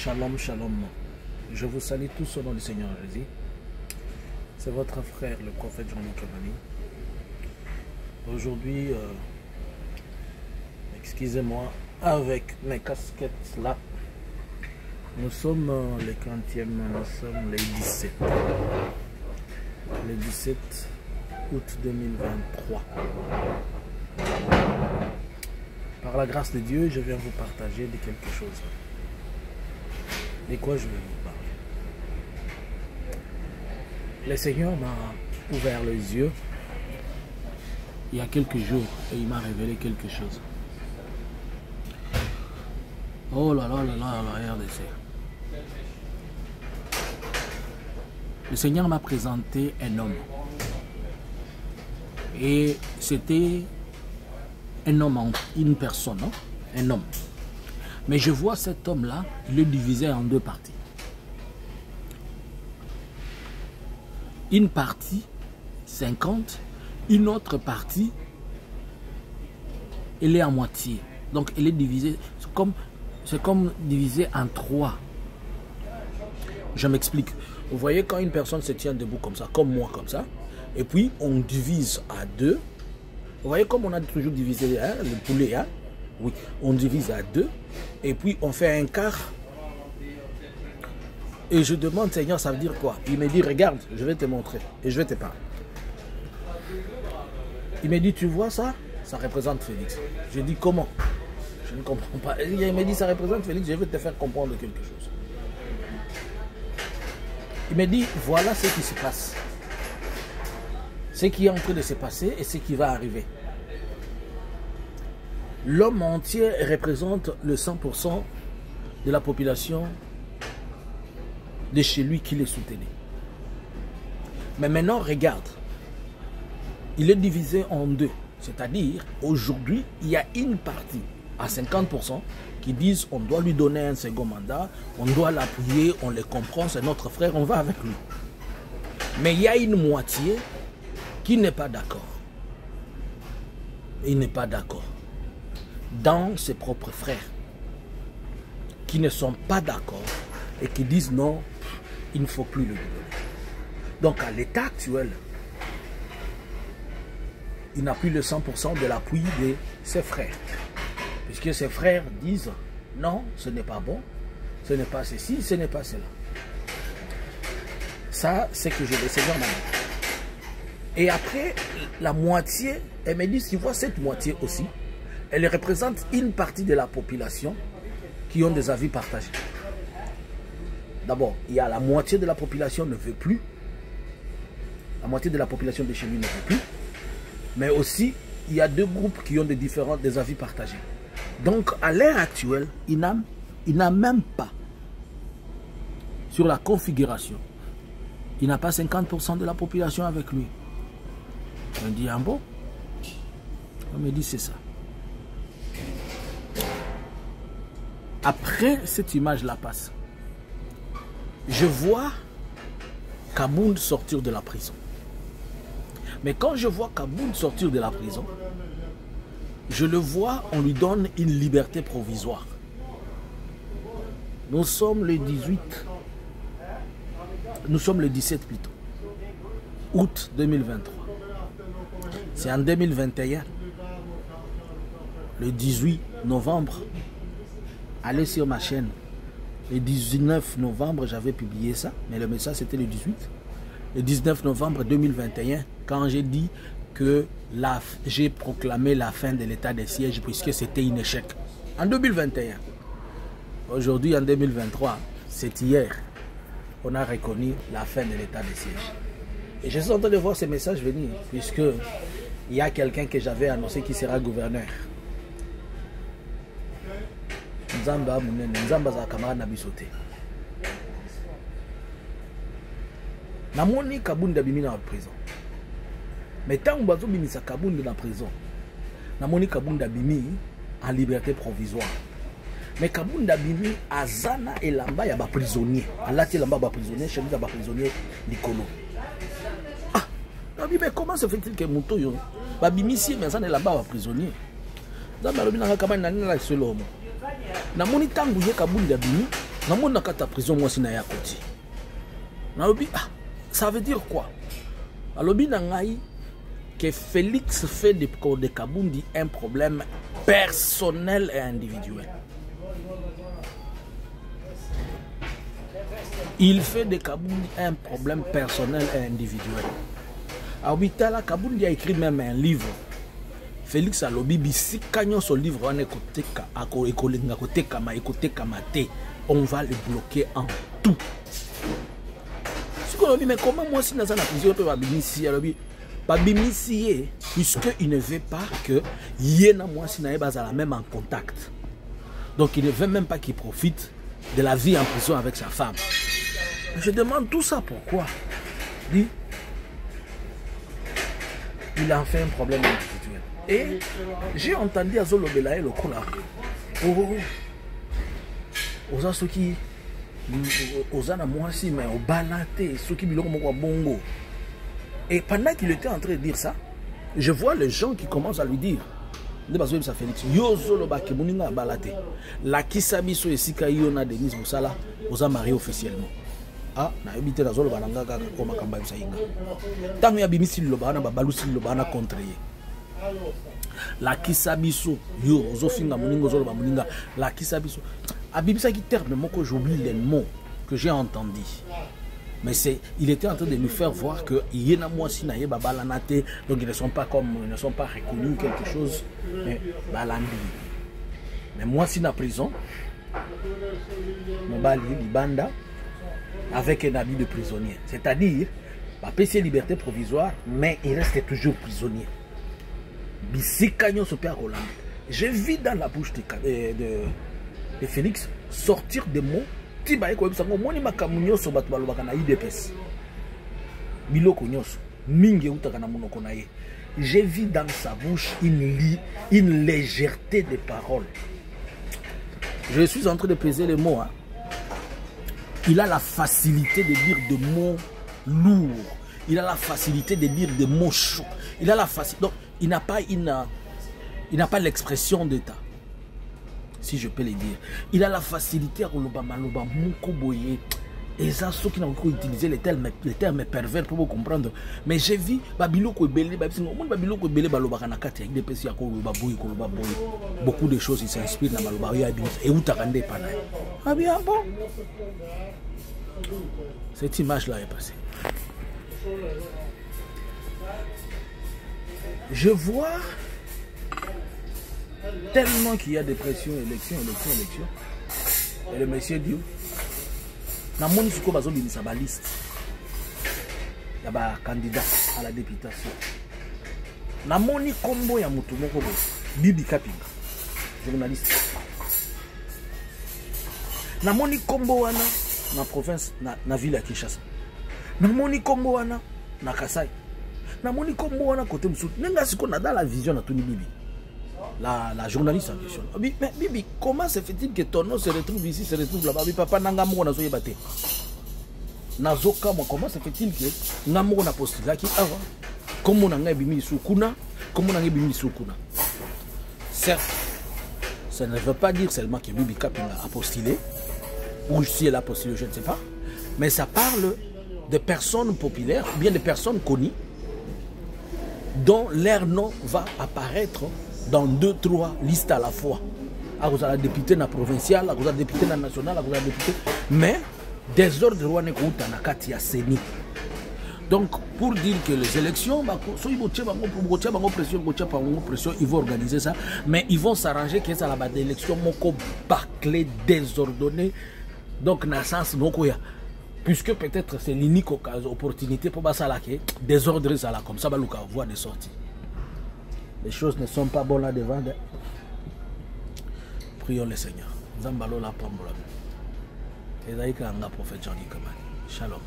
Shalom, shalom. Je vous salue tous au nom du Seigneur Jésus. C'est votre frère, le prophète Jean-Luc Kabani. Aujourd'hui, excusez-moi, avec mes casquettes là, nous sommes les 40e, nous sommes les 17. Le 17 août 2023. Par la grâce de Dieu, je viens vous partager de quelque chose. De quoi je vais vous parler? Le Seigneur m'a ouvert les yeux il y a quelques jours et il m'a révélé quelque chose. Oh là là là là, regardez ça. Le Seigneur m'a présenté un homme. Et c'était un homme, une personne, hein? Un homme. Mais je vois cet homme-là, il est divisé en deux parties. Une partie, 50, une autre partie, elle est à moitié. Donc, elle est divisée, c'est comme divisé en trois. Je m'explique. Vous voyez, quand une personne se tient debout comme ça, comme moi, comme ça, et puis on divise à deux. Vous voyez comme on a toujours divisé hein, le poulet, hein? Oui, on divise à deux, et puis on fait un quart. Et je demande, Seigneur, ça veut dire quoi? Il me dit, regarde, je vais te montrer, et je vais te parler. Il me dit, tu vois ça? Ça représente Félix. Je dis, comment? Je ne comprends pas. Il me dit, ça représente Félix, je vais te faire comprendre quelque chose. Il me dit, voilà ce qui se passe. Ce qui est en train de se passer et ce qui va arriver. L'homme entier représente le 100% de la population de chez lui qui les soutenait. Mais maintenant, regarde. Il est divisé en deux. C'est-à-dire, aujourd'hui, il y a une partie à 50% qui disent on doit lui donner un second mandat, on doit l'appuyer, on le comprend, c'est notre frère, on va avec lui. Mais il y a une moitié qui n'est pas d'accord. Il n'est pas d'accord. Dans ses propres frères, qui ne sont pas d'accord et qui disent non, il ne faut plus le donner. Donc à l'état actuel, il n'a plus le 100% de l'appui de ses frères. Puisque ses frères disent non, ce n'est pas bon, ce n'est pas ceci, ce n'est pas cela. Ça, c'est que le Seigneur m'a dit. Et après, la moitié, elle me dit, tu vois cette moitié aussi, elle représente une partie de la population qui ont des avis partagés. D'abord, il y a la moitié de la population ne veut plus. La moitié de la population de chez lui ne veut plus. Mais aussi, il y a deux groupes qui ont des avis partagés. Donc, à l'heure actuelle, il n'a même pas, sur la configuration, il n'a pas 50% de la population avec lui. On dit, ah bon? On me dit, c'est ça. Après, cette image-là passe. Je vois Kabound sortir de la prison. Mais quand je vois Kabound sortir de la prison, je le vois, on lui donne une liberté provisoire. Nous sommes le 18, nous sommes le 17 plutôt, août 2023. C'est en 2021, le 18 novembre, allez sur ma chaîne. Le 19 novembre, j'avais publié ça, mais le message c'était le 18. Le 19 novembre 2021, quand j'ai dit que j'ai proclamé la fin de l'état de siège puisque c'était un échec. En 2021. Aujourd'hui, en 2023, c'est hier, on a reconnu la fin de l'état de siège. Et je suis en train de voir ces messages venir, puisque il y a quelqu'un que j'avais annoncé qui sera gouverneur. Nzamba munene, Nzamba za camarade na bisote. Namoni Kabound abimi na prison. Mais tant que bazo bimisa Kabound na prison, namoni Kabound abimi en liberté provisoire. Mais Kabound abimi azana elamba ya ba prisonnier. Alati elamba ba prisonnier, chemise ya ba prisonnier likolo. Ah, mais comment se fait-il que muto yo ba bimisi mais azana elamba ba prisonnier? Nzamba lobi na kabani na nina la solo. Namoni tangu ye Kabound abimi Dans mon ta prison, moi, c'est na côté. Ça veut dire quoi? Alobi nangai que Félix fait de Kabundi un problème personnel et individuel. Il fait de Kabundi un problème personnel et individuel. Abitala Kabundi a écrit même un livre. Félix Alobi si kanyon son livre on va le bloquer en tout. Mais comment moi si dans la prison peut pas bimisi puisque il ne veut pas que yena moi si na la même en contact. Donc il ne veut même pas qu'il profite de la vie en prison avec sa femme. Je demande tout ça pourquoi? Dit il a fait un problème individuel. Et j'ai entendu à Zolo Belaé le coup là. Aux ceux qui aux ana moi si mais au balaté ceux qui biloko moko bongo. Et pendant qu'il était en train de dire ça, je vois les gens qui commencent à lui dire de bazo ça Félix yo Zolo ba ke muninga balaté. La kisabiso esika yo na Denise Bosala aux marié officiellement. Ah, na habité la Zolo bananga ka ko makamba bisa inga. Tangu ya bimisi loba na babalusi loba na contrer. La kisabiso yo ozofinga muningo Zolo ba muninga la kisabiso. Abibisa qui terme moko j'oublie les mots que j'ai entendus. Mais il était en train de nous faire voir que yena moi si na yeba balanate donc ils ne sont pas reconnus quelque chose mais balandi. Mais moi si na prison mon bali libanda avec un habit de prisonnier, c'est-à-dire pas PC liberté provisoire mais il reste toujours prisonnier. Bisikagnon se perd Roland. Je vis dans la bouche de Félix sortir des mots tibaye ko bisango moni makamunyo so batu balobaka na IDPS biloko nyoso mingi utaka na monoko na ye. J'ai vu dans sa bouche une légèreté de paroles. Je suis en train de peser les mots hein. Il a la facilité de dire des mots lourds, il a la facilité de dire des mots chauds, il a la facilité, donc il n'a pas l'expression d'état. Si je peux le dire, il a la facilité à Maloba Moukoboye. Et ça, ceux qui n'ont pas utilisé les termes pervers pour vous comprendre. Mais j'ai vu Babiloko Belé, beaucoup de choses, ils s'inspirent dans Maloba. Et où t'as rendu par là? Ah bien, bon. Cette image-là est passée. Je vois tellement qu'il y a des pressions, élections. Et le monsieur dit, dans mon discours, il y a une liste. Il y a un candidat à la députation. Dans mon combo, il y a Bibi Kapinga, journaliste. Dans mon combo, dans la province, dans la ville de Kinshasa. Dans mon combo, dans la Kassai. Dans mon combo, dans côté Moussou. Dans la vision de Tony Bibi. La journaliste en question. Mais Bibi, comment se fait-il que ton nom se retrouve ici, se retrouve là-bas? Papa n'a mou na zoye bate. Nazoka moi comment se fait-il que n'amour na postulé qui avant? Comment on a bimi soukuna? Comment on a bimi soukuna? Certes, ça ne veut pas dire seulement que Bibi Kapinga a postulé ou si elle a postulé, je ne sais pas. Mais ça parle de personnes populaires, ou bien de personnes connues dont leur nom va apparaître dans 2-3 listes à la fois. À cause de la députée na provinciale, à cause de la députée na nationale, à cause de la députée. Mais désordre roi n'est qu'au Tanakati à Séni. Donc pour dire que les élections, ils vont organiser ça, mais ils vont s'arranger que ça la élection moko bâclée, désordonnée. Donc dans le sens puisque peut-être c'est l'unique opportunité pour ça là que désordre ça là comme ça va nous voir des sorties. Les choses ne sont pas bonnes là devant. Prions le Seigneur. Zambalo la pambola. Et d'ailleurs, prophète Jean-Luc Kamani. Shalom.